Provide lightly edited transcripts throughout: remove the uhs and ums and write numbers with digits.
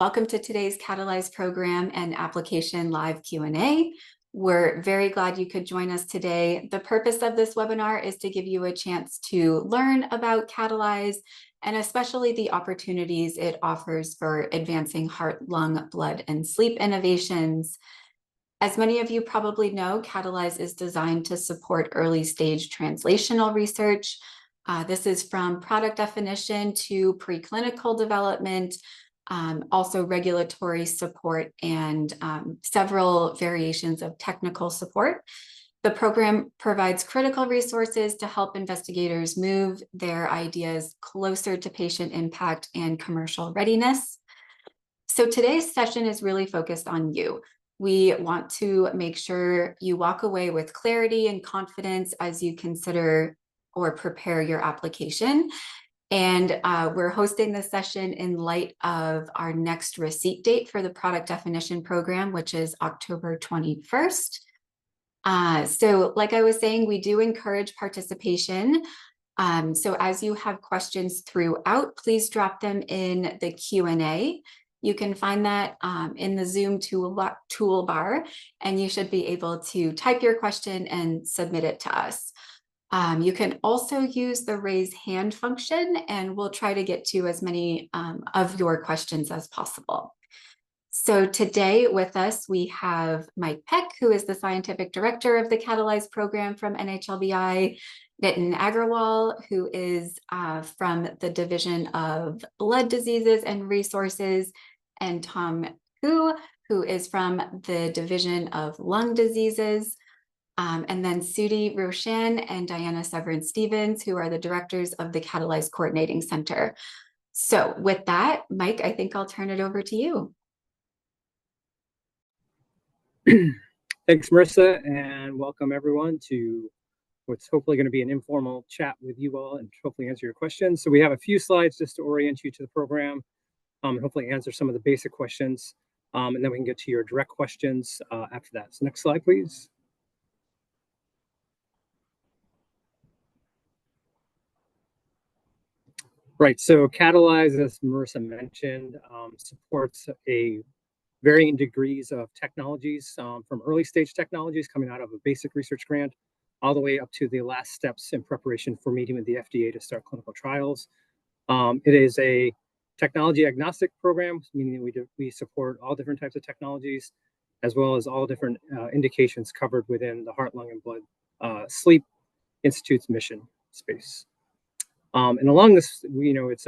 Welcome to today's Catalyze program and application live Q&A. We're very glad you could join us today. The purpose of this webinar is to give you a chance to learn about Catalyze and especially the opportunities it offers for advancing heart, lung, blood, and sleep innovations. As many of you probably know, Catalyze is designed to support early stage translational research. This is from product definition to preclinical development, also regulatory support, and several variations of technical support. The program provides critical resources to help investigators move their ideas closer to patient impact and commercial readiness. So today's session is really focused on you. We want to make sure you walk away with clarity and confidence as you consider or prepare your application. And we're hosting this session in light of our next receipt date for the product definition program, which is October 21st. So like I was saying, we do encourage participation. So as you have questions throughout, please drop them in the Q&A. You can find that in the Zoom toolbar, and you should be able to type your question and submit it to us. You can also use the raise hand function, and we'll try to get to as many of your questions as possible. So today with us, we have Mike Peck, who is the Scientific Director of the Catalyze program from NHLBI, Nitin Agrawal, who is from the Division of Blood Diseases and Resources, and Tom Hu, who is from the Division of Lung Diseases. And then Sudhi Roshan and Diana Severin-Stevens, who are the directors of the Catalyze Coordinating Center. So with that, Mike, I think I'll turn it over to you. Thanks, Marissa, and welcome everyone to what's hopefully going to be an informal chat with you all and hopefully answer your questions. So we have a few slides just to orient you to the program, and hopefully answer some of the basic questions, and then we can get to your direct questions after that. So next slide, please. Right, so Catalyze, as Marissa mentioned, supports a varying degrees of technologies, from early stage technologies coming out of a basic research grant, all the way up to the last steps in preparation for meeting with the FDA to start clinical trials. It is a technology agnostic program, meaning we support all different types of technologies, as well as all different indications covered within the Heart, Lung, and Blood Sleep Institute's mission space. And along this, it's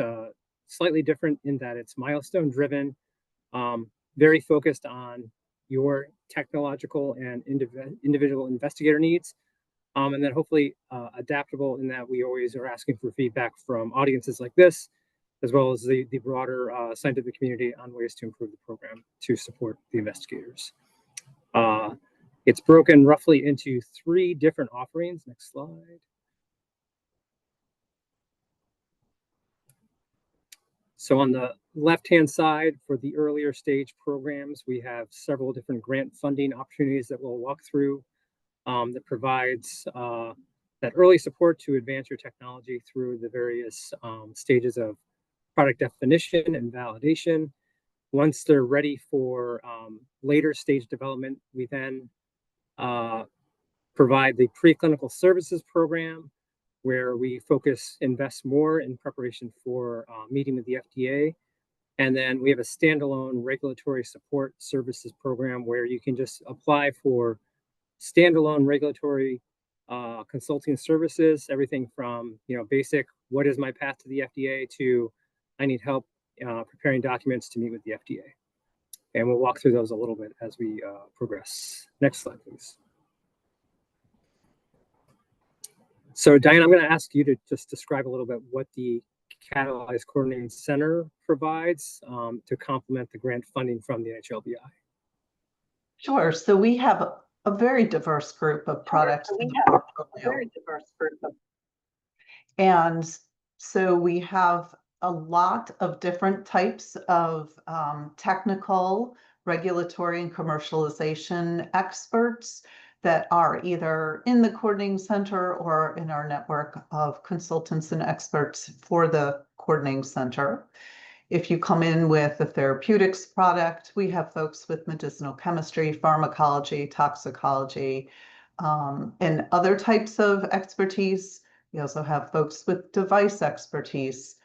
slightly different in that it's milestone driven, very focused on your technological and individual investigator needs, and then hopefully adaptable in that we always are asking for feedback from audiences like this, as well as the broader scientific community on ways to improve the program to support the investigators. It's broken roughly into 3 different offerings. Next slide. So on the left-hand side, for the earlier stage programs, we have several different grant funding opportunities that we'll walk through, that provides that early support to advance your technology through the various stages of product definition and validation. Once they're ready for later stage development, we then provide the preclinical services program, where we invest more in preparation for meeting with the FDA. And then we have a standalone regulatory support services program where you can just apply for standalone regulatory consulting services, everything from basic, what is my path to the FDA, to I need help preparing documents to meet with the FDA. And we'll walk through those a little bit as we progress. Next slide, please. So Diane, I'm going to ask you to just describe a little bit what the Catalyze Coordinating Center provides to complement the grant funding from the NHLBI. Sure. So we have a very diverse group of products. And so we have a lot of different types of technical, regulatory, and commercialization experts that are either in the coordinating center or in our network of consultants and experts for the coordinating center. If you come in with a therapeutics product, we have folks with medicinal chemistry, pharmacology, toxicology, and other types of expertise. We also have folks with device expertise.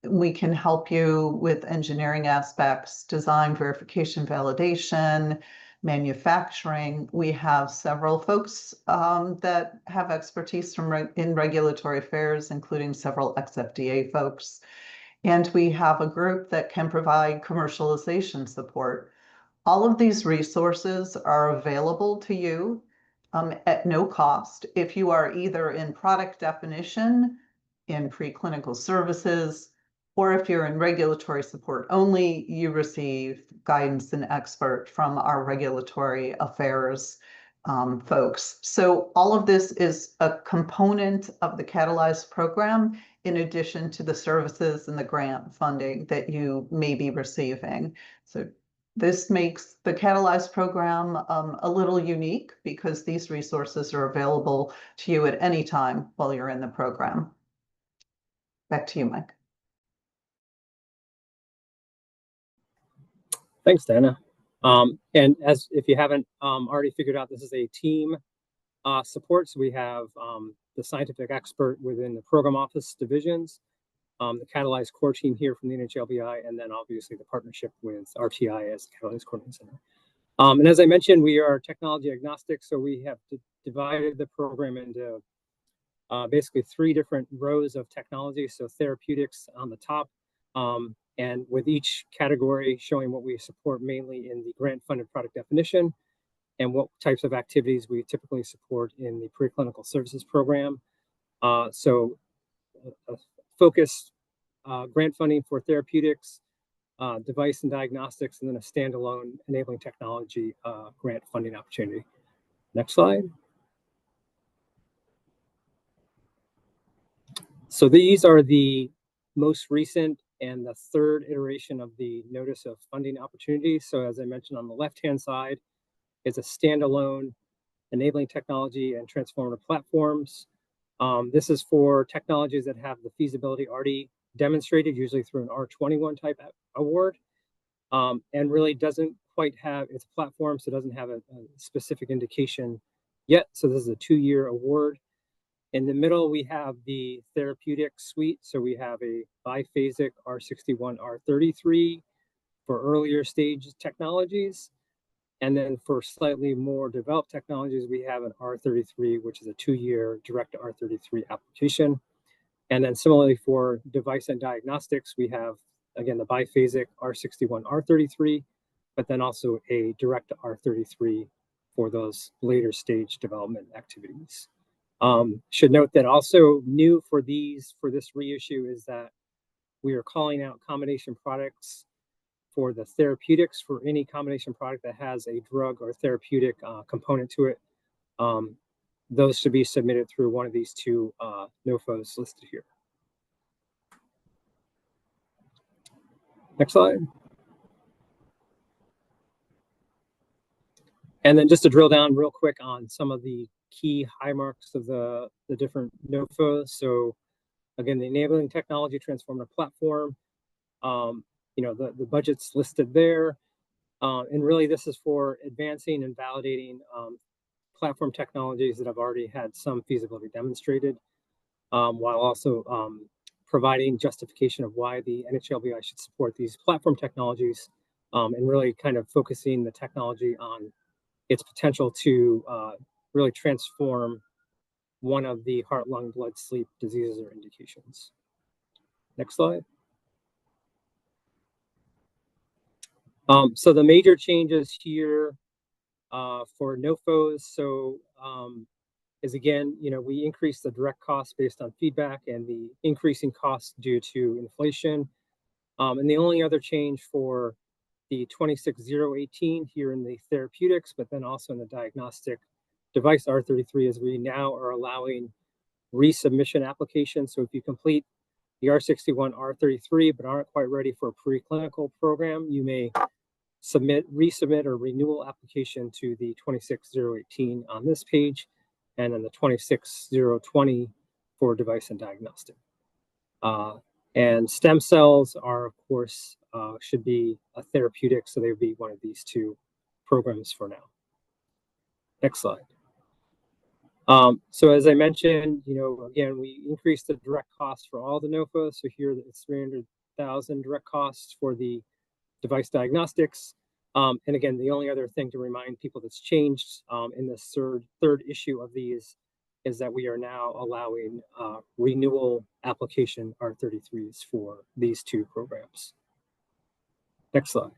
We can help you with engineering aspects, design, verification, validation, manufacturing. We have several folks that have expertise in regulatory affairs, including several ex-FDA folks. And we have a group that can provide commercialization support. All of these resources are available to you at no cost. If you are either in product definition, in preclinical services, or if you're in regulatory support only, you receive guidance and expert from our regulatory affairs folks. So all of this is a component of the Catalyze program, in addition to the services and the grant funding that you may be receiving. So this makes the Catalyze program a little unique because these resources are available to you at any time while you're in the program. Back to you, Mike. Thanks, Dana. And as if you haven't already figured out, this is a team support. So we have the scientific expert within the program office divisions, the Catalyze core team here from the NHLBI, and then obviously the partnership with RTI as the Catalyze Coordinating Center. And as I mentioned, we are technology agnostic, so we have divided the program into basically 3 different rows of technology. So therapeutics on the top, and with each category showing what we support mainly in the grant-funded product definition and what types of activities we typically support in the preclinical services program. So focused grant funding for therapeutics, device and diagnostics, and then a standalone enabling technology grant funding opportunity. Next slide. So these are the most recent and the 3rd iteration of the notice of funding opportunities. So as I mentioned, on the left-hand side is a standalone enabling technology and transformative platforms. This is for technologies that have the feasibility already demonstrated, usually through an R21 type award, and really doesn't quite have, it's a platform, so it doesn't have a specific indication yet. So this is a 2-year award. In the middle, we have the therapeutic suite. So we have a biphasic R61, R33 for earlier stage technologies. And then for slightly more developed technologies, we have an R33, which is a 2-year direct to R33 application. And then similarly for device and diagnostics, we have, again, the biphasic R61, R33, but then also a direct to R33 for those later stage development activities. Should note that also new for this reissue is that we are calling out combination products for the therapeutics for any combination product that has a drug or therapeutic component to it. Those should be submitted through one of these 2 NOFOs listed here. Next slide. And then just to drill down real quick on some of the key high marks of the different NOFOs. So again, the enabling technology transformative platform, the budget's listed there. And really this is for advancing and validating platform technologies that have already had some feasibility demonstrated, while also providing justification of why the NHLBI should support these platform technologies, and really kind of focusing the technology on its potential to really transform one of the heart, lung, blood, sleep diseases or indications. Next slide. So the major changes here for NOFOs, so is again, we increase the direct cost based on feedback and the increasing costs due to inflation. And the only other change for the 26018 here in the therapeutics, but then also in the diagnostic device R33 is we now are allowing resubmission applications. So if you complete the R61, R33, but aren't quite ready for a preclinical program, you may resubmit or renewal application to the 26018 on this page, and then the 26020 for device and diagnostic. And stem cells are, of course, should be a therapeutic, so they would be one of these two programs for now. Next slide. So as I mentioned, again, we increased the direct cost for all the NOFOs. So here it's 300,000 direct costs for the device diagnostics. And again, the only other thing to remind people that's changed in this third issue of these is that we are now allowing renewal application R33s for these two programs. Next slide.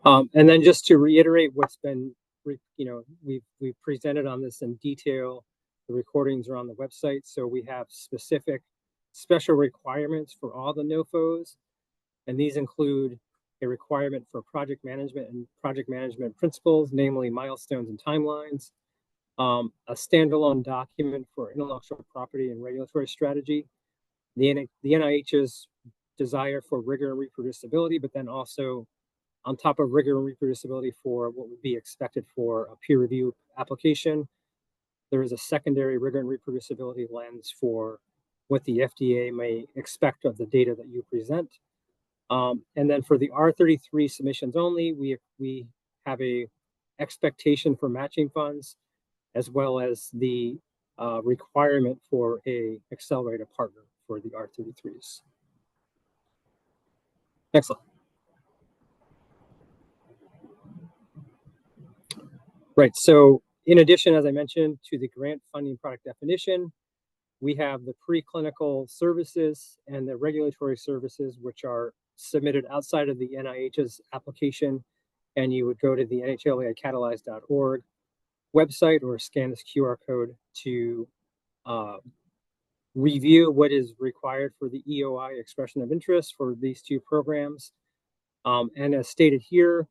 And then just to reiterate what's been, we've presented on this in detail. The recordings are on the website. So we have special requirements for all the NOFOs. And these include a requirement for project management and project management principles, namely milestones and timelines, a standalone document for intellectual property and regulatory strategy, the NIH's desire for rigor and reproducibility, but then also on top of rigor and reproducibility for what would be expected for a peer review application, there is a secondary rigor and reproducibility lens for what the FDA may expect of the data that you present. And then for the R33 submissions only, we have a expectation for matching funds, as well as the requirement for a accelerator partner for the R33s. Next slide. Right, so in addition, as I mentioned, to the grant funding product definition, we have the preclinical services and the regulatory services, which are submitted outside of the NIH's application. And you would go to the NHLBI Catalyze.org website or scan this QR code to review what is required for the EOI expression of interest for these two programs. And as stated here,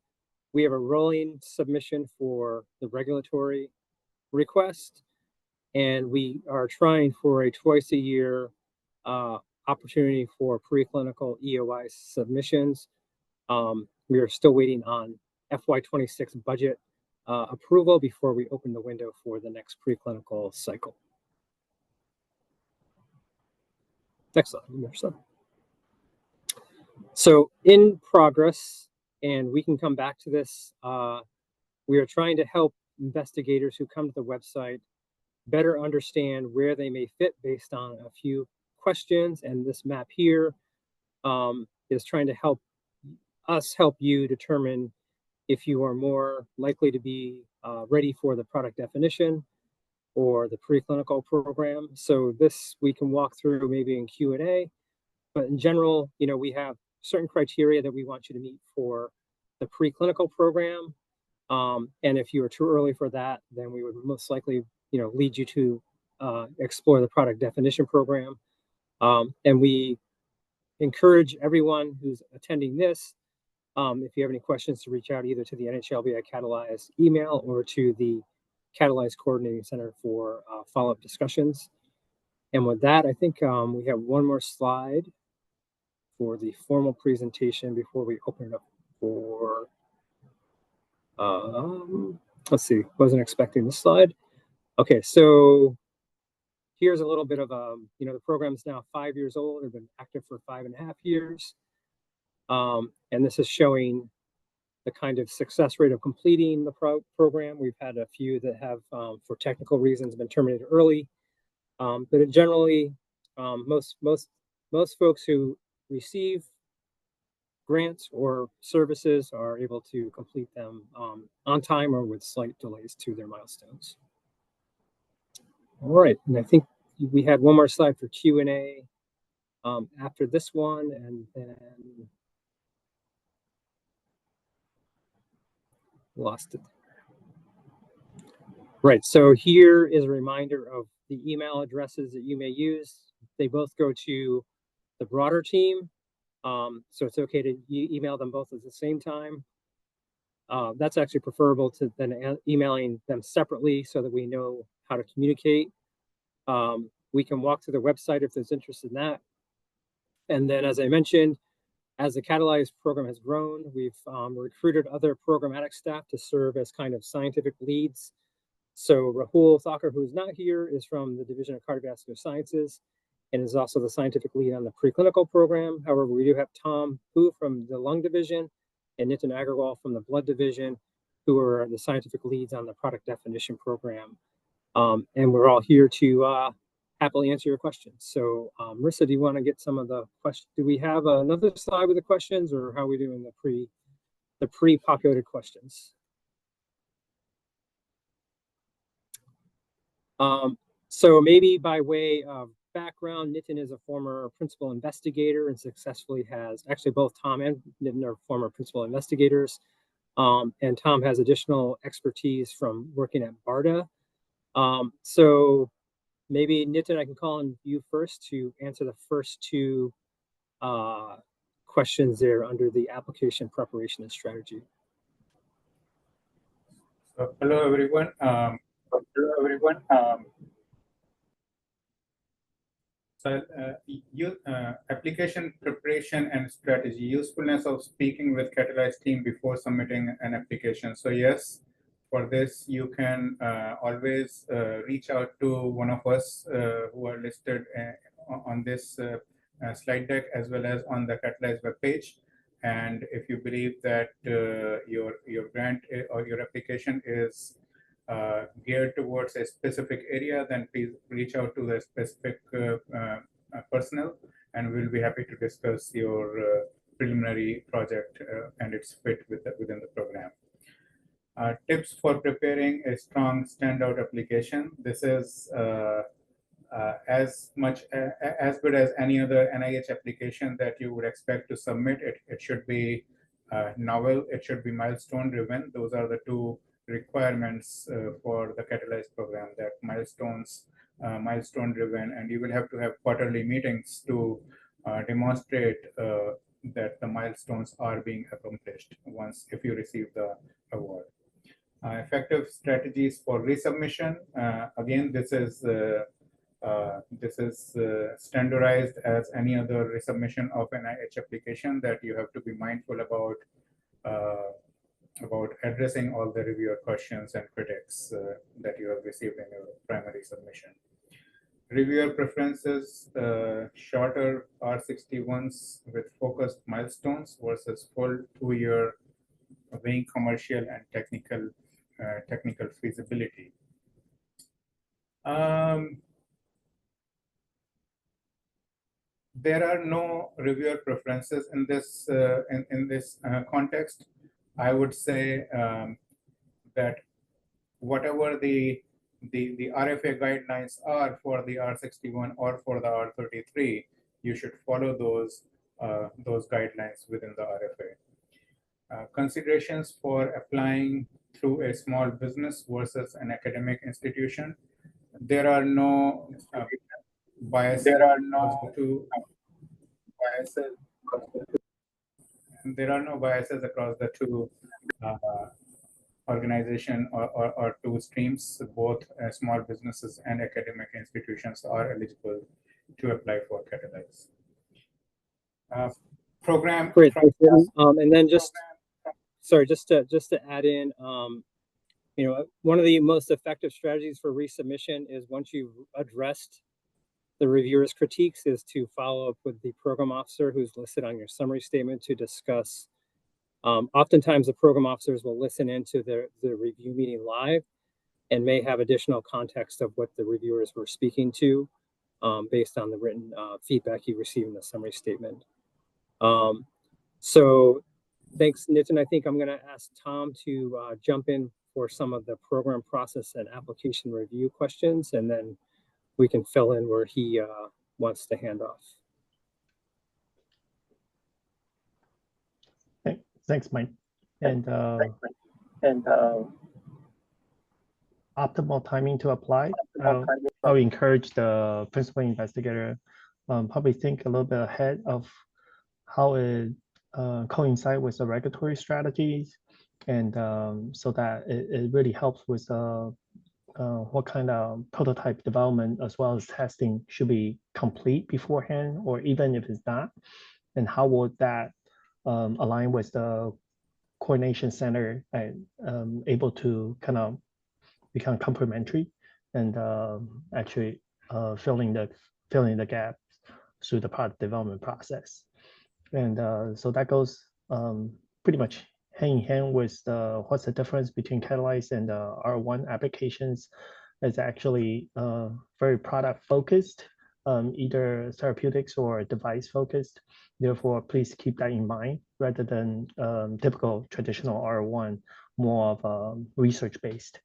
we have a rolling submission for the regulatory request, and we are trying for a twice a year opportunity for preclinical EOI submissions. We are still waiting on FY26 budget approval before we open the window for the next preclinical cycle. Next slide. So in progress, and we can come back to this, we are trying to help investigators who come to the website better understand where they may fit based on a few questions. And this map here is trying to help you determine if you are more likely to be ready for the product definition or the preclinical program. So this we can walk through maybe in Q&A, but in general, we have certain criteria that we want you to meet for the preclinical program. And if you are too early for that, then we would most likely, lead you to explore the product definition program. And we encourage everyone who's attending this, if you have any questions, to reach out either to the NHLBI Catalyze email or to the Catalyze Coordinating Center for follow-up discussions. And with that, I think we have one more slide for the formal presentation before we open it up for, let's see, wasn't expecting this slide. Okay, so here's a little bit of, the program is now 5 years old, have been active for 5.5 years. And this is showing the kind of success rate of completing the program. We've had a few that have, for technical reasons, been terminated early. But generally, most folks who receive grants or services are able to complete them on time or with slight delays to their milestones. All right, and I think we had one more slide for Q&A after this one, and then lost it. Right, so here is a reminder of the email addresses that you may use. They both go to the broader team, so it's okay to email them both at the same time. That's actually preferable to then emailing them separately so that we know how to communicate. We can walk through the website if there's interest in that. And then, as I mentioned, as the Catalyze program has grown, we've recruited other programmatic staff to serve as kind of scientific leads. So Rahul Thakur, who's not here, is from the Division of Cardiovascular Sciences. and is also the scientific lead on the preclinical program. However, we do have Tom Hu from the lung division and Nitin Agarwal from the blood division, who are the scientific leads on the product definition program. And we're all here to happily answer your questions. So Marissa, do you want to get some of the questions? Do we have another slide with the questions, or how are we doing the pre-populated questions? So maybe by way of background, Nitin is a former principal investigator and successfully has, actually both Tom and Nitin are former principal investigators. And Tom has additional expertise from working at BARDA. So maybe Nitin, I can call on you first to answer the first two questions there under the application preparation and strategy. So, hello everyone. Application preparation and strategy, usefulness of speaking with Catalyze team before submitting an application. So yes, for this you can always reach out to one of us who are listed on this slide deck as well as on the Catalyze webpage. And if you believe that your grant or your application is geared towards a specific area, then please reach out to the specific personnel, and we'll be happy to discuss your preliminary project and its fit within the program. Tips for preparing a strong standout application. This is as good as any other NIH application that you would expect to submit. It should be novel, it should be milestone driven. Those are the two requirements for the Catalyze program, that milestone driven, and you will have to have quarterly meetings to demonstrate that the milestones are being accomplished if you receive the award. Effective strategies for resubmission. Again, this is standardized as any other resubmission of an NIH application, that you have to be mindful about addressing all the reviewer questions and critics that you have received in your primary submission. Reviewer preferences, shorter R61s with focused milestones versus full 2-year weighing commercial and technical feasibility. There are no reviewer preferences in this context. I would say that whatever the RFA guidelines are for the R61 or for the R33, you should follow those guidelines within the RFA. Considerations for applying through a small business versus an academic institution. There are no biases. There are no biases across the two organization or two streams. Both small businesses and academic institutions are eligible to apply for Catalyze. Program. Great. And then just to add in, one of the most effective strategies for resubmission is, once you've addressed the reviewer's critiques, is to follow up with the program officer who's listed on your summary statement to discuss. Oftentimes the program officers will listen into the review meeting live and may have additional context of what the reviewers were speaking to based on the written feedback you received in the summary statement. So thanks, Nitin. I think I'm going to ask Tom to jump in for some of the program process and application review questions, and then we can fill in where he wants to hand off. Thanks, Mike. And optimal timing to apply. I'll encourage the principal investigator probably think a little bit ahead of how it coincide with the regulatory strategies, and so that it really helps with what kind of prototype development as well as testing should be complete beforehand, or even if it's not, and how would that align with the coordination center and able to kind of become complementary and actually filling the gap through the product development process. And so that goes pretty much hand in hand with what's the difference between Catalyze and R1 applications. It's actually very product focused, either therapeutics or device focused. Therefore, please keep that in mind rather than typical traditional R1, more of research based.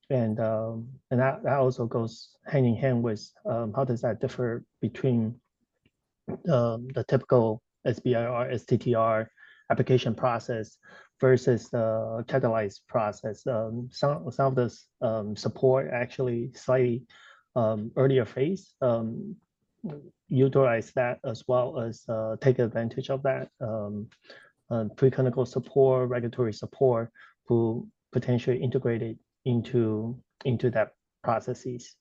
And that also goes hand in hand with how does that differ between the typical SBIR, STTR application process versus the Catalyze process. Some of this support actually slightly earlier phase, utilize that as well as take advantage of that preclinical support, regulatory support to potentially integrate it into that processes.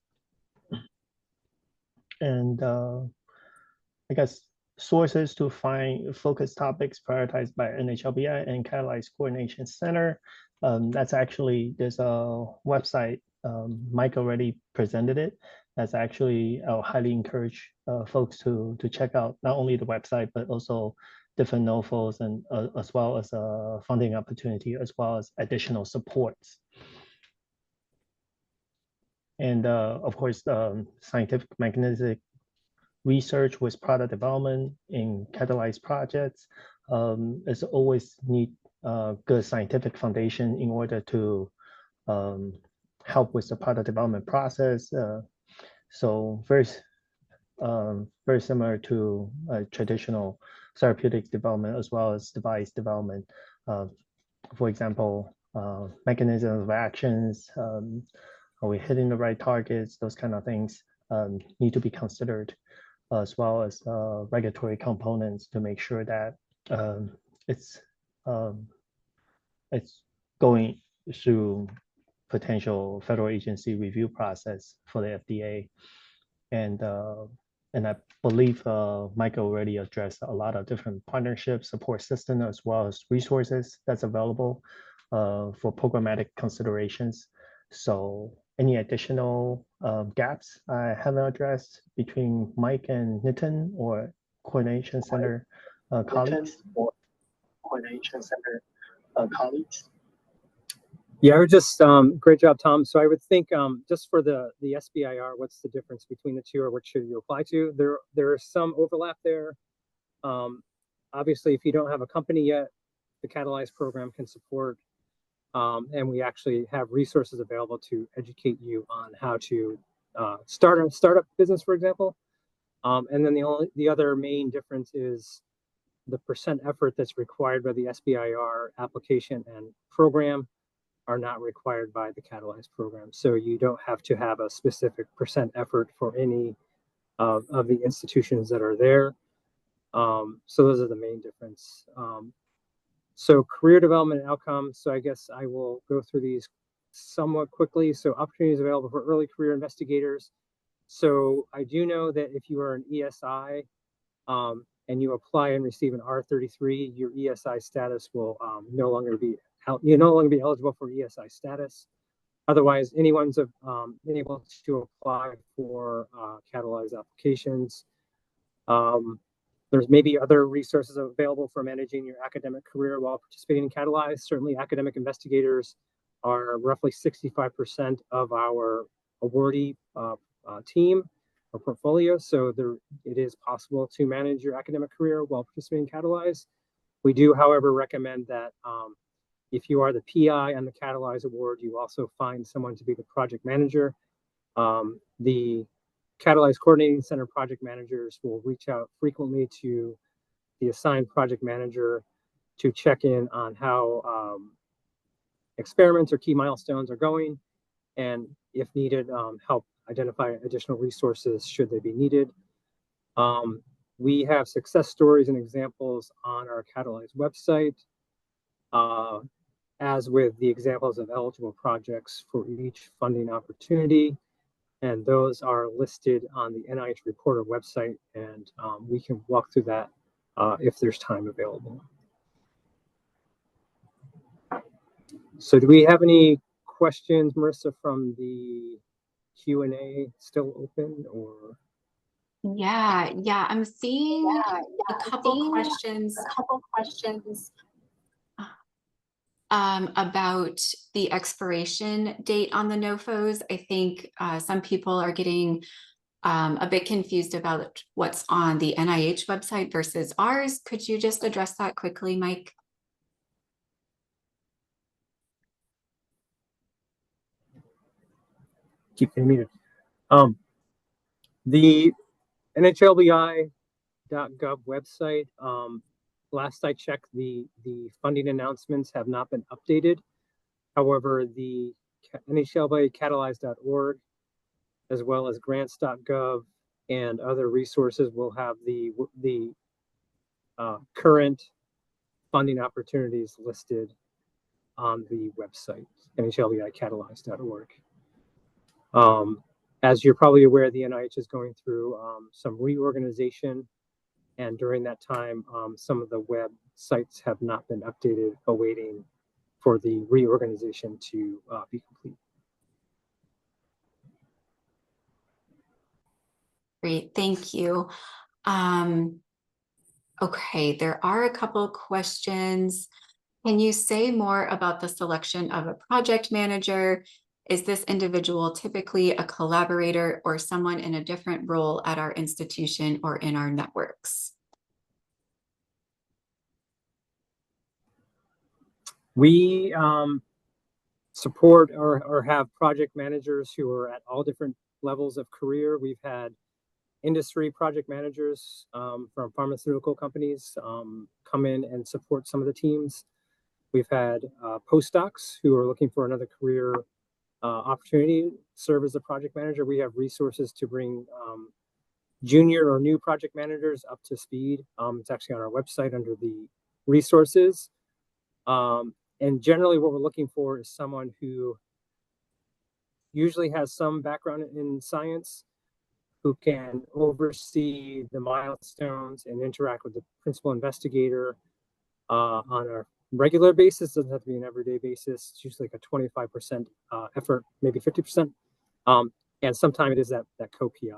And I guess sources to find focus topics prioritized by NHLBI and Catalyze Coordination Center. That's actually, there's a website, Mike already presented it. That's actually, I'll highly encourage folks to check out not only the website, but also different NOFOs and as well as a funding opportunity, as well as additional supports. And of course, scientific mechanistic research with product development in Catalyze projects is always need good scientific foundation in order to help with the product development process. So very similar to traditional therapeutics development as well as device development. For example, mechanisms of actions, are we hitting the right targets? Those kind of things need to be considered, as well as regulatory components to make sure that it's going through potential federal agency review process for the FDA. And I believe Mike already addressed a lot of different partnerships, support system, as well as resources that's available for programmatic considerations. So any additional gaps I haven't addressed between Mike and Nitin or Coordination Center colleagues? Yeah, I would just, great job, Tom. So I would think just for the SBIR, what's the difference between the two, or what should you apply to? There is some overlap there. Obviously, if you don't have a company yet, the Catalyze program can support, and we actually have resources available to educate you on how to start a startup business, for example. And then the other main difference is the percent effort that's required by the SBIR application and program are not required by the Catalyze program. So you don't have to have a specific percent effort for any of the institutions that are there. So those are the main difference. So career development outcomes. So I guess I will go through these somewhat quickly. So opportunities available for early career investigators. So I do know that if you are an ESI and you apply and receive an R33, your ESI status will no longer be eligible for ESI status. Otherwise, anyone's able to apply for Catalyze applications. There's maybe other resources available for managing your academic career while participating in Catalyze. Certainly, academic investigators are roughly 65% of our awardee team or portfolio. So it is possible to manage your academic career while participating in Catalyze. We do, however, recommend that if you are the PI on the Catalyze award, you also find someone to be the project manager. The Catalyze Coordinating Center project managers will reach out frequently to the assigned project manager to check in on how experiments or key milestones are going, and if needed, help identify additional resources should they be needed. We have success stories and examples on our Catalyze website, as with the examples of eligible projects for each funding opportunity. And those are listed on the NIH Reporter website, and we can walk through that if there's time available. So do we have any questions, Marissa, from the Q&A still open, or? Yeah, I'm seeing a couple questions about the expiration date on the NOFOs. I think some people are getting a bit confused about what's on the NIH website versus ours. Could you just address that quickly, Mike? Keep getting muted. The NHLBI.gov website, last I checked, the funding announcements have not been updated. However, the NHLBI Catalyze.org, as well as grants.gov and other resources will have the current funding opportunities listed on the website, NHLBI Catalyze.org. As you're probably aware, the NIH is going through some reorganization, and during that time, some of the websites have not been updated, awaiting for the reorganization to be complete. Great, thank you. Okay, there are a couple questions. Can you say more about the selection of a project manager? Is this individual typically a collaborator or someone in a different role at our institution or in our networks? We support or have project managers who are at all different levels of career. We've had industry project managers from pharmaceutical companies come in and support some of the teams. We've had postdocs who are looking for another career opportunity serve as a project manager. We have resources to bring junior or new project managers up to speed. It's actually on our website under the resources. And generally what we're looking for is someone who usually has some background in science, who can oversee the milestones and interact with the principal investigator on a regular basis. Doesn't have to be an everyday basis. It's usually like a 25% effort, maybe 50%. And sometimes it is that co-PI.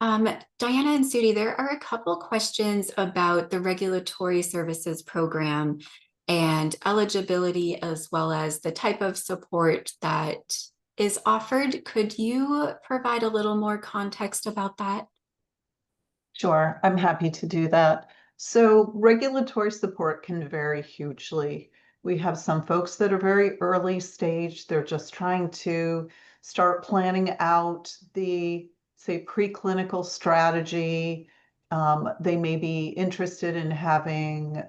Diana and Sudi, there are a couple questions about the regulatory services program and eligibility, as well as the type of support that is offered. Could you provide a little more context about that? Sure, I'm happy to do that. So regulatory support can vary hugely. We have some folks that are very early stage. They're just trying to start planning out the, say, preclinical strategy. They may be interested in having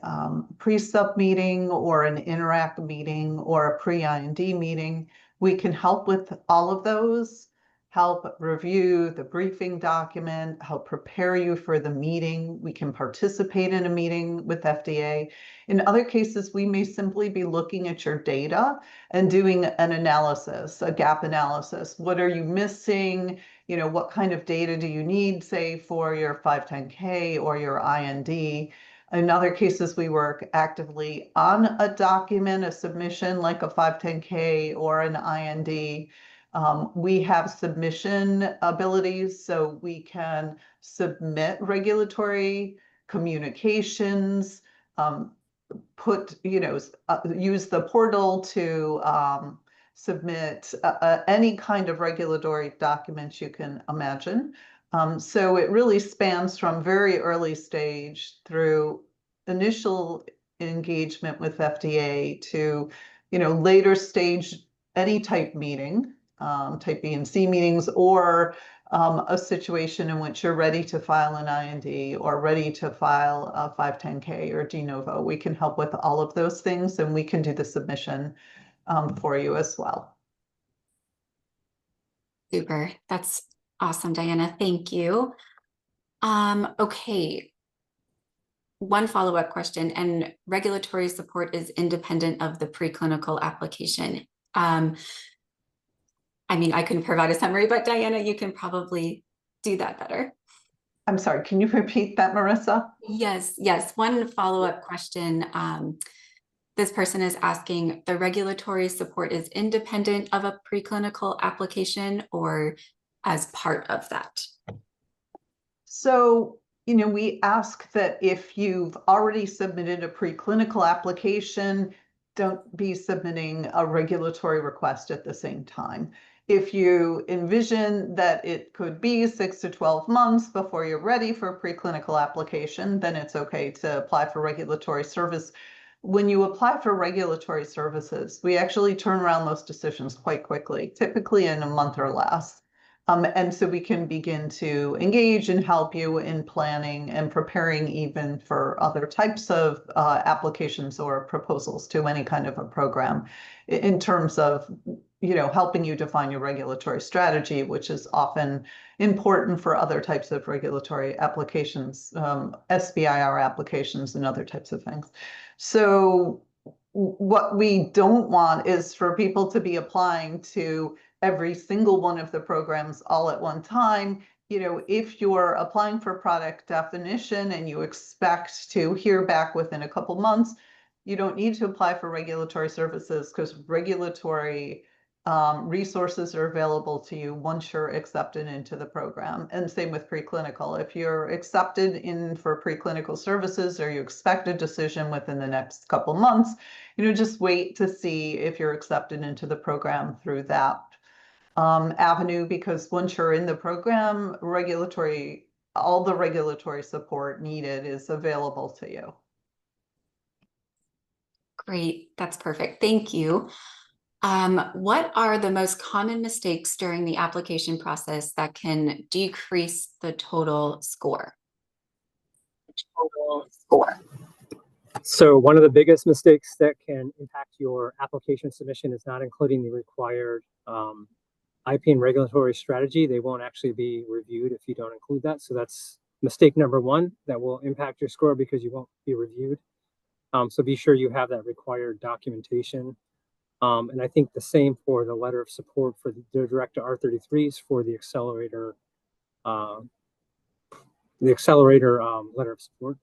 pre-sub meeting or an interact meeting or a pre-IND meeting. We can help with all of those, help review the briefing document, help prepare you for the meeting. We can participate in a meeting with FDA. In other cases, we may simply be looking at your data and doing an analysis, a gap analysis. What are you missing? You know, what kind of data do you need, say, for your 510K or your IND? In other cases, we work actively on a document, a submission like a 510K or an IND. We have submission abilities, so we can submit regulatory communications, use the portal to submit any kind of regulatory documents you can imagine. So it really spans from very early stage through initial engagement with FDA to, later stage, any type meeting, type B and C meetings, or a situation in which you're ready to file an IND or ready to file a 510K or de novo. We can help with all of those things, and we can do the submission for you as well. Super, that's awesome, Diana, thank you. Okay, one follow-up question, and regulatory support is independent of the preclinical application. I mean, I can provide a summary, but Diana, you can probably do that better. I'm sorry, can you repeat that, Marissa? Yes. One follow-up question. This person is asking, the regulatory support is independent of a preclinical application or as part of that? So, we ask that if you've already submitted a preclinical application, don't be submitting a regulatory request at the same time. If you envision that it could be 6 to 12 months before you're ready for a preclinical application, then it's okay to apply for regulatory service. When you apply for regulatory services, we actually turn around those decisions quite quickly, typically in a month or less. And so we can begin to engage and help you in planning and preparing even for other types of applications or proposals to any kind of a program in terms of, helping you define your regulatory strategy, which is often important for other types of regulatory applications, SBIR applications and other types of things. So what we don't want is for people to be applying to every single one of the programs all at one time. If you're applying for product definition and you expect to hear back within a couple months, you don't need to apply for regulatory services because regulatory resources are available to you once you're accepted into the program. And same with preclinical. If you're accepted in for preclinical services or you expect a decision within the next couple months, just wait to see if you're accepted into the program through that avenue, because once you're in the program, all the regulatory support needed is available to you. Great, that's perfect. Thank you. What are the most common mistakes during the application process that can decrease the total score? So one of the biggest mistakes that can impact your application submission is not including the required IP and regulatory strategy. They won't actually be reviewed if you don't include that. So that's mistake number one that will impact your score because you won't be reviewed. So be sure you have that required documentation. And I think the same for the letter of support for the direct to R33s for the accelerator letter of support.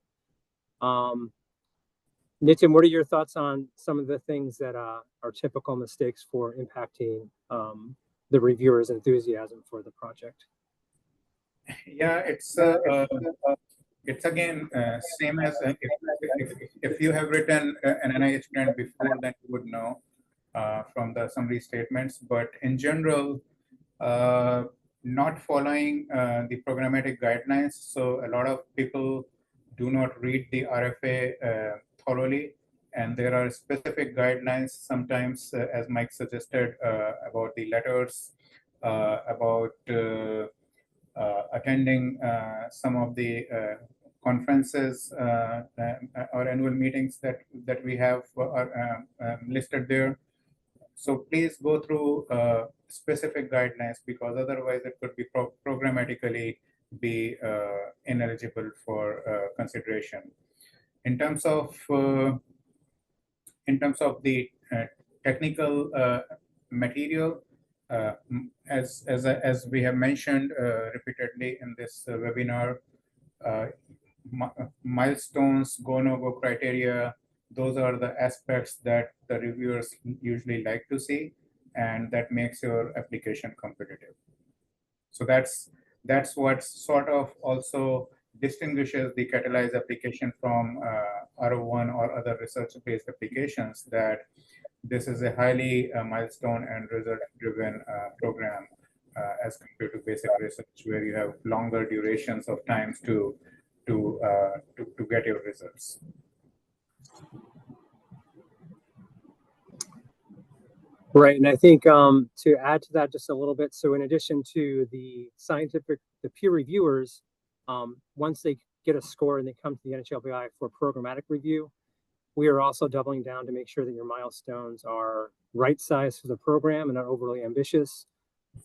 Nitin, what are your thoughts on some of the things that are typical mistakes for impacting the reviewers' enthusiasm for the project? Yeah, it's again same as if you have written an NIH grant before, then you would know from the summary statements. But in general, not following the programmatic guidelines. So a lot of people do not read the RFA thoroughly, and there are specific guidelines sometimes, as Mike suggested, about the letters, about attending some of the conferences or annual meetings that we have listed there. So please go through specific guidelines, because otherwise it could be programmatically be ineligible for consideration. In terms of the technical material, as we have mentioned repeatedly in this webinar, milestones, go/no-go criteria, those are the aspects that the reviewers usually like to see, and that makes your application competitive. So that's what sort of also distinguishes the Catalyze application from R01 or other research-based applications, that this is a highly milestone and result-driven program as compared to basic research, where you have longer durations of times to get your results. Right, and I think to add to that just a little bit, so in addition to the peer reviewers, once they get a score and they come to the NHLBI for programmatic review, we are also doubling down to make sure that your milestones are right size for the program and not overly ambitious.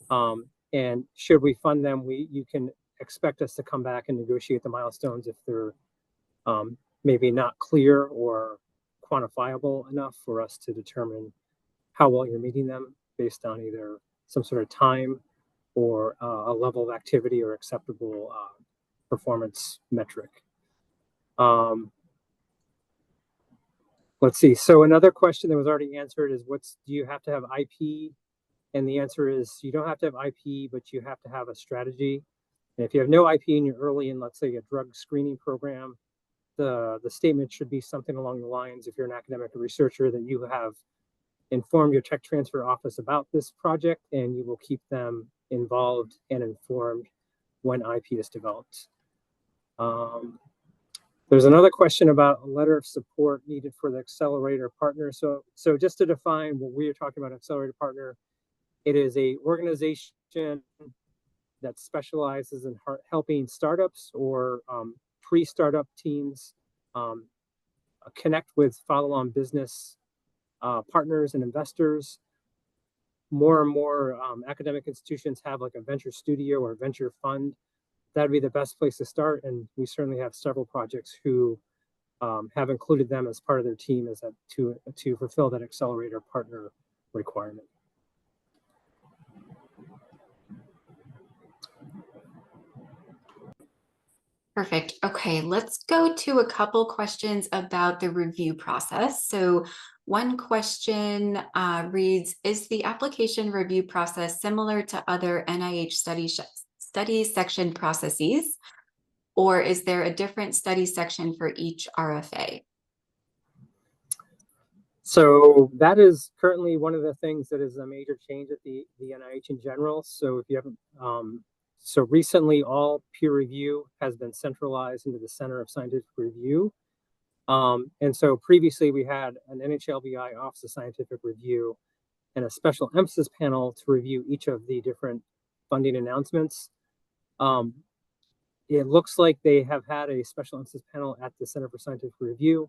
And should we fund them, you can expect us to come back and negotiate the milestones if they're maybe not clear or quantifiable enough for us to determine how well you're meeting them based on either some sort of time or a level of activity or acceptable performance metric. let's see. So another question that was already answered is do you have to have IP? And the answer is you don't have to have IP, but you have to have a strategy. And if you have no IP and you're early in, let's say, a drug screening program, the statement should be something along the lines, if you're an academic or researcher, that you have informed your tech transfer office about this project and you will keep them involved and informed when IP is developed. There's another question about a letter of support needed for the accelerator partner. So just to define what we are talking about, accelerator partner, it is a organization that specializes in helping startups or pre-startup teams connect with follow-on business partners and investors. More and more academic institutions have like a venture studio or a venture fund. That'd be the best place to start. And we certainly have several projects who have included them as part of their team as to fulfill that accelerator partner requirement. Perfect. Okay, let's go to a couple questions about the review process. So one question reads, is the application review process similar to other NIH study section processes, or is there a different study section for each RFA? So that is currently one of the things that is a major change at the NIH in general. So if you haven't, so recently all peer review has been centralized into the Center of Scientific Review. And so previously we had an NHLBI Office of Scientific Review and a special emphasis panel to review each of the different funding announcements. It looks like they have had a special emphasis panel at the Center for Scientific Review.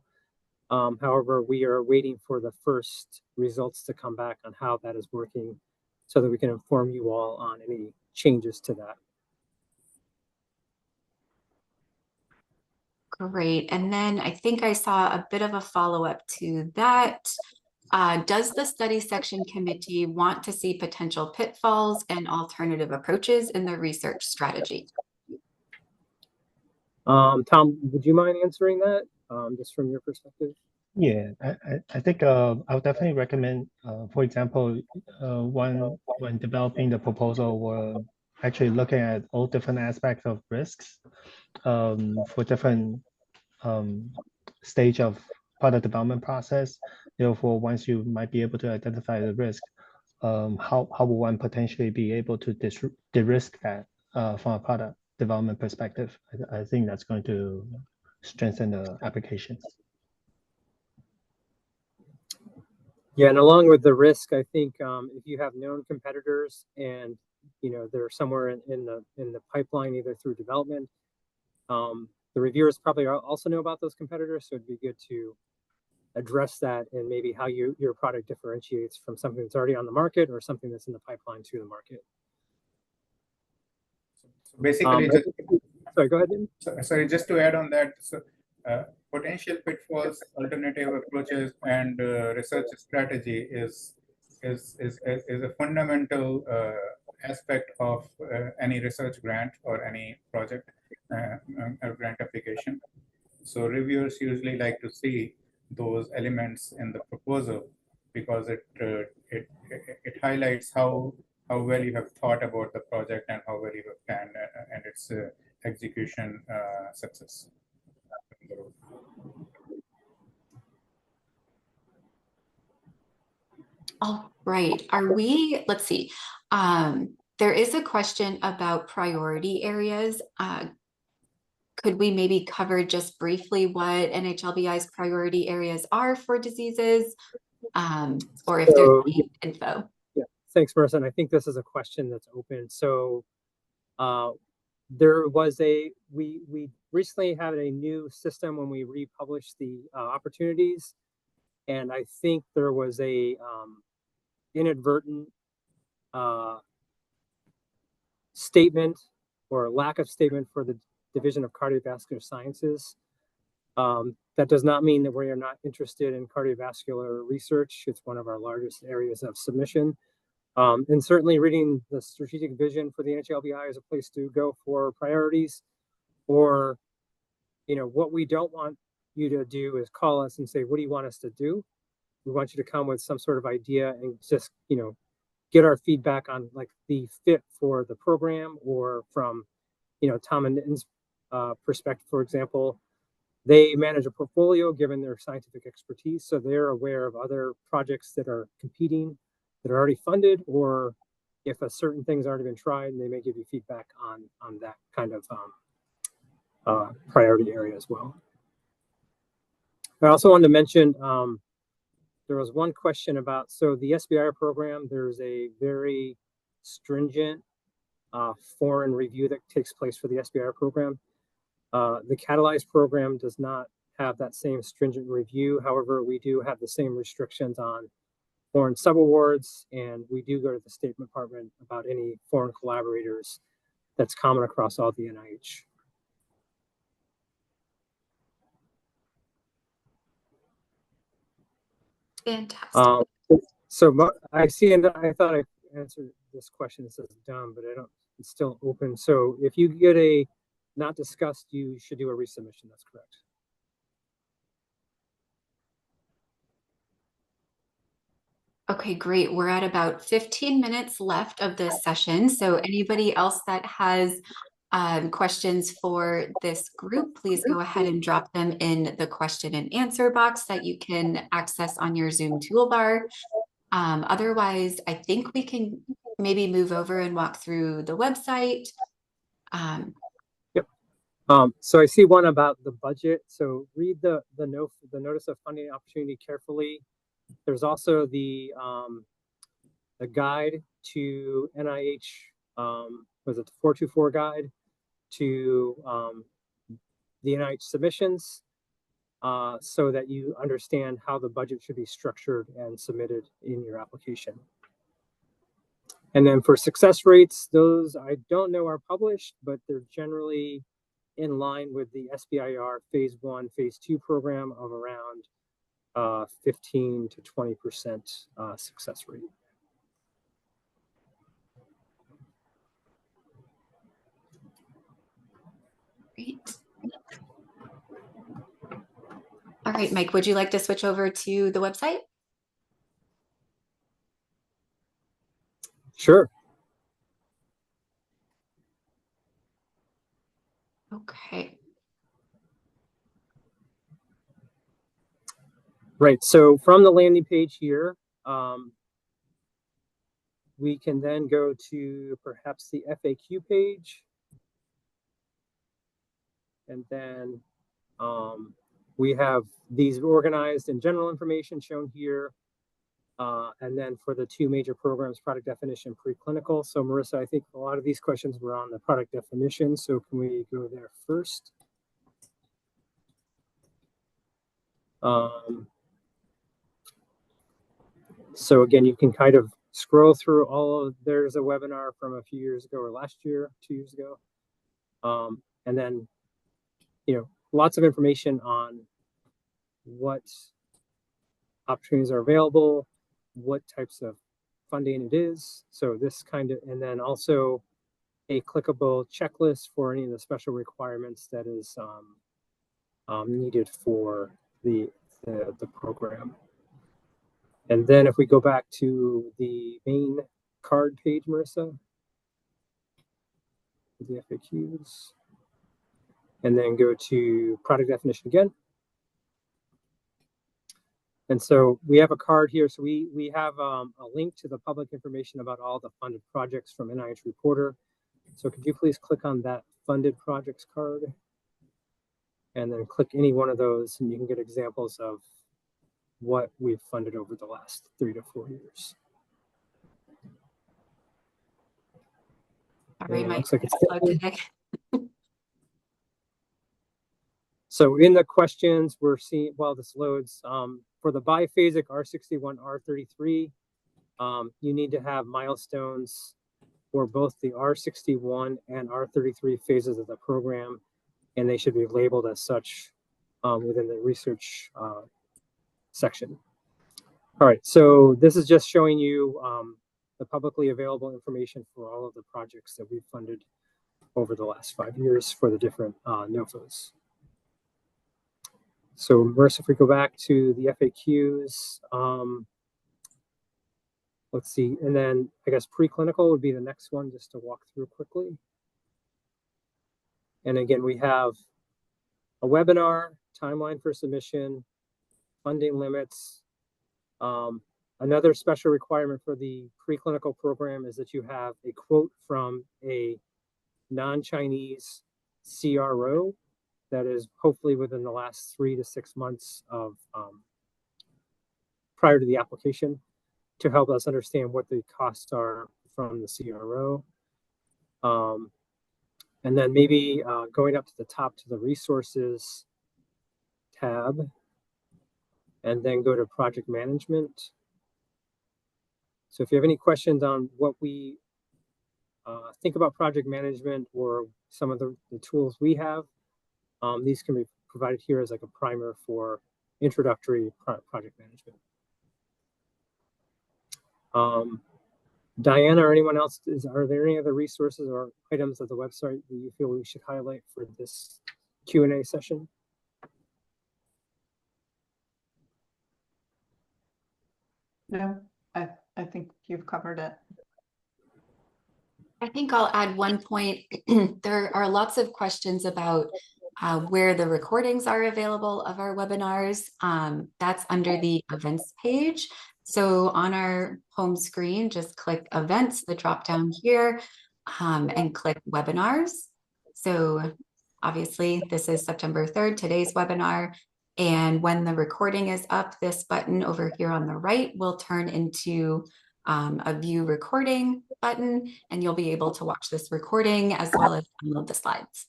However, we are waiting for the first results to come back on how that is working so that we can inform you all on any changes to that. Great. And then I think I saw a bit of a follow-up to that. Does the study section committee want to see potential pitfalls and alternative approaches in the research strategy? Tom, would you mind answering that, just from your perspective? Yeah, I think I would definitely recommend, for example, when developing the proposal, we're actually looking at all different aspects of risks for different stage of product development process. Therefore, once you might be able to identify the risk, how will one potentially be able to de-risk that from a product development perspective? I think that's going to strengthen the applications. Yeah, and along with the risk, I think if you have known competitors and they're somewhere in the pipeline, either through development, the reviewers probably also know about those competitors, so it'd be good to address that and maybe how your product differentiates from something that's already on the market or something that's in the pipeline to the market. So basically, sorry, go ahead. Sorry, just to add on that. So, potential pitfalls, alternative approaches, and research strategy is a fundamental aspect of any research grant or any project grant application. So reviewers usually like to see those elements in the proposal because it highlights how well you have thought about the project and how well you have planned and its execution success. All right. Let's see. There is a question about priority areas. Could we maybe cover just briefly what NHLBI's priority areas are for diseases, or if there's any info? Yeah, thanks, Marissa. And I think this is a question that's open. So there was we recently had a new system when we republished the opportunities, and I think there was a inadvertent statement or lack of statement for the Division of Cardiovascular Sciences. That does not mean that we are not interested in cardiovascular research. It's one of our largest areas of submission. And certainly reading the strategic vision for the NHLBI is a place to go for priorities, or what we don't want you to do is call us and say, what do you want us to do? We want you to come with some sort of idea and just, get our feedback on like the fit for the program, or from, Tom and Nitin's perspective, for example. They manage a portfolio given their scientific expertise, so they're aware of other projects that are competing, that are already funded, or if a certain thing's already been tried, and they may give you feedback on that kind of priority area as well. I also wanted to mention, there was one question about, so the SBIR program, there's a very stringent foreign review that takes place for the SBIR program. The Catalyze program does not have that same stringent review. However, we do have the same restrictions on foreign subawards, and we do go to the State Department about any foreign collaborators. That's common across all the NIH. Fantastic. So I see, and I thought I answered this question. It says done, but I don't. It's still open. So if you get a not discussed, you should do a resubmission. That's correct. Okay, great. We're at about 15 minutes left of this session. So anybody else that has questions for this group, please go ahead and drop them in the question and answer box that you can access on your Zoom toolbar. Otherwise, I think we can maybe move over and walk through the website. Yep. So I see one about the budget. So read the notice of funding opportunity carefully. There's also the guide to NIH, was it the 424 guide to the NIH submissions, so that you understand how the budget should be structured and submitted in your application. And then for success rates, those I don't know are published, but they're generally in line with the SBIR phase 1, phase 2 program of around 15 to 20% success rate. Great. All right, Mike, would you like to switch over to the website? Sure. Okay. Right. So from the landing page here, we can then go to perhaps the FAQ page. And then we have these organized in general information shown here. And then for the two major programs, product definition, preclinical. So Marissa, I think a lot of these questions were on the product definition. So can we go there first? So again, you can kind of scroll through all of, there's a webinar from a few years ago or last year, 2 years ago. And then, lots of information on what opportunities are available, what types of funding it is. So this kind of, and then also a clickable checklist for any of the special requirements that is needed for the program. And then if we go back to the main card page, Marissa, the FAQs, and then go to product definition again. And so we have a card here. So we have a link to the public information about all the funded projects from NIH Reporter. So could you please click on that funded projects card and then click any one of those, and you can get examples of what we've funded over the last 3 to 4 years. All right, Mike. Looks like it's slow today. So in the questions, we're seeing, while this loads, for the biphasic R61, R33, you need to have milestones for both the R61 and R33 phases of the program, and they should be labeled as such within the research section. All right, so this is just showing you the publicly available information for all of the projects that we've funded over the last 5 years for the different NOFOs. So Marissa, if we go back to the FAQs, let's see, and then I guess preclinical would be the next one just to walk through quickly. And again, we have a webinar, timeline for submission, funding limits. Another special requirement for the preclinical program is that you have a quote from a non-Chinese CRO that is hopefully within the last 3 to 6 months of prior to the application to help us understand what the costs are from the CRO. And then maybe going up to the top to the resources tab, and then go to project management. So if you have any questions on what we think about project management or some of the tools we have, these can be provided here as like a primer for introductory project management. Diana or anyone else, are there any other resources or items of the website that you feel we should highlight for this Q&A session? No, I think you've covered it. I think I'll add one point. There are lots of questions about where the recordings are available of our webinars. That's under the events page. So on our home screen, just click events, the drop down here, and click webinars. So obviously this is September 3rd, today's webinar. And when the recording is up, this button over here on the right will turn into a view recording button, and you'll be able to watch this recording as well as download the slides.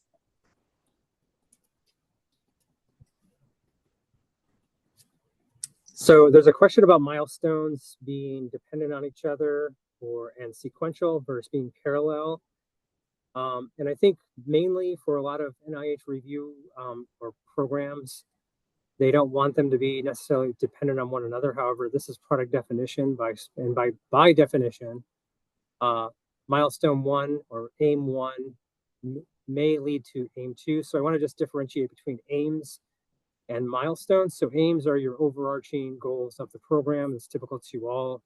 So there's a question about milestones being dependent on each other and sequential versus being parallel. And I think mainly for a lot of NIH review or programs, they don't want them to be necessarily dependent on one another. However, this is product definition by definition, milestone 1 or aim 1 may lead to aim 2. So I want to just differentiate between aims and milestones. So aims are your overarching goals of the program. It's typical to all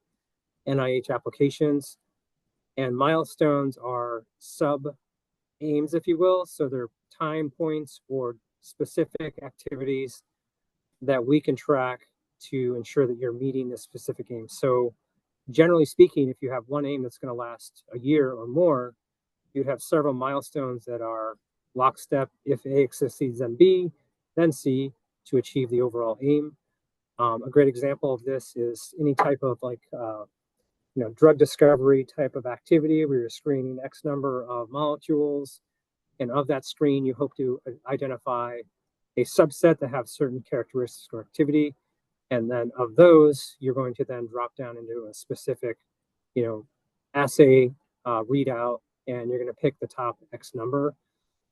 NIH applications. And milestones are sub aims, if you will. So they're time points or specific activities that we can track to ensure that you're meeting the specific aim. So generally speaking, if you have one aim that's going to last a year or more, you'd have several milestones that are lockstep. If A exceeds then B, then C, to achieve the overall aim. A great example of this is any type of drug discovery type of activity where you're screening X number of molecules, and of that screen, you hope to identify a subset that have certain characteristics or activity, and then of those, you're going to then drop down into a specific, assay readout, and you're going to pick the top X number.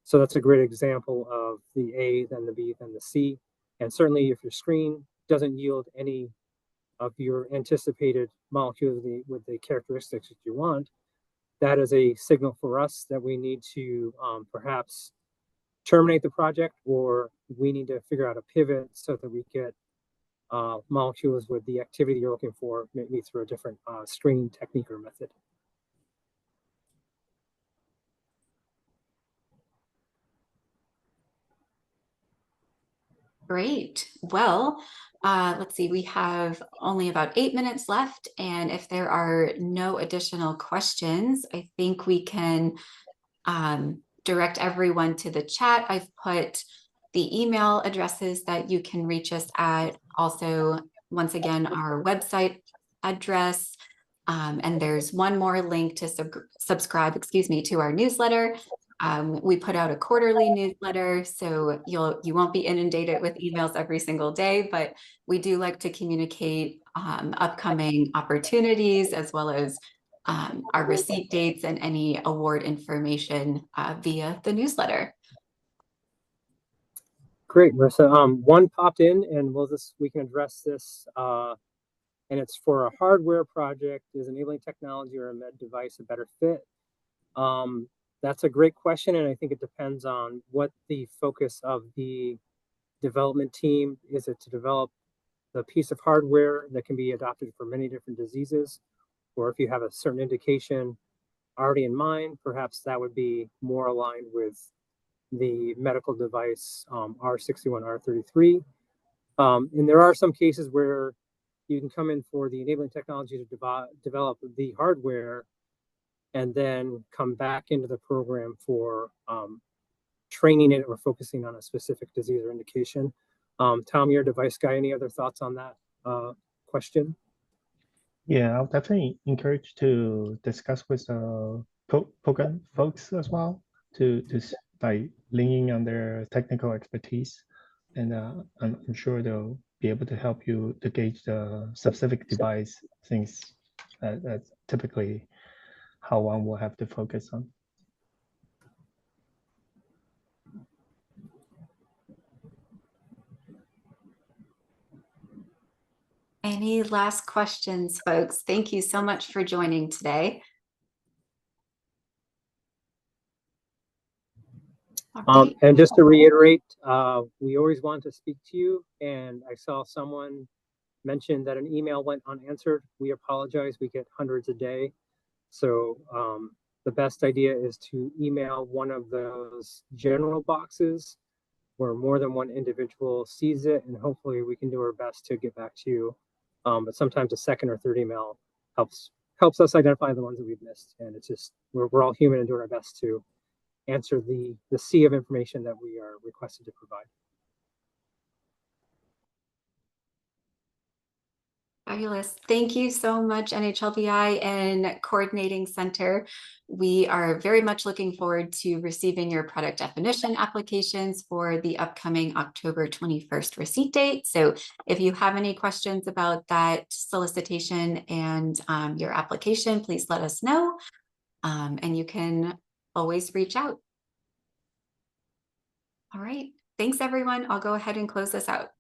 So that's a great example of the A, then the B, then the C. And certainly if your screen doesn't yield any of your anticipated molecules with the characteristics that you want, that is a signal for us that we need to perhaps terminate the project, or we need to figure out a pivot so that we get molecules with the activity you're looking for, maybe through a different screening technique or method. Great. Well, let's see, we have only about 8 minutes left. And if there are no additional questions, I think we can direct everyone to the chat. I've put the email addresses that you can reach us at. Also, once again, our website address. And there's one more link to subscribe, to our newsletter. We put out a quarterly newsletter, so you won't be inundated with emails every single day, but we do like to communicate upcoming opportunities as well as our receipt dates and any award information via the newsletter. Great, Marissa. One popped in, and we can address this. And it's for a hardware project. Is enabling technology or a med device a better fit? That's a great question, and I think it depends on what the focus of the development team? Is it to develop the piece of hardware that can be adopted for many different diseases? Or if you have a certain indication already in mind, perhaps that would be more aligned with the medical device R61, R33. And there are some cases where you can come in for the enabling technology to develop the hardware and then come back into the program for training it or focusing on a specific disease or indication. Tom, you're a device guy. Any other thoughts on that question? Yeah, I'll definitely encourage to discuss with program folks as well by leaning on their technical expertise, and I'm sure they'll be able to help you to gauge the specific device things that's typically how one will have to focus on. Any last questions, folks? Thank you so much for joining today. All right. And just to reiterate, we always want to speak to you. And I saw someone mention that an email went unanswered. We apologize. We get hundreds a day. So the best idea is to email one of those general boxes where more than one individual sees it, and hopefully we can do our best to get back to you. But sometimes a second or third email helps us identify the ones that we've missed. And it's just, we're all human and doing our best to answer the sea of information that we are requested to provide. Fabulous. Thank you so much, NHLBI and Coordinating Center. We are very much looking forward to receiving your product definition applications for the upcoming October 21st receipt date. So if you have any questions about that solicitation and your application, please let us know. And you can always reach out. All right. Thanks, everyone. I'll go ahead and close this out.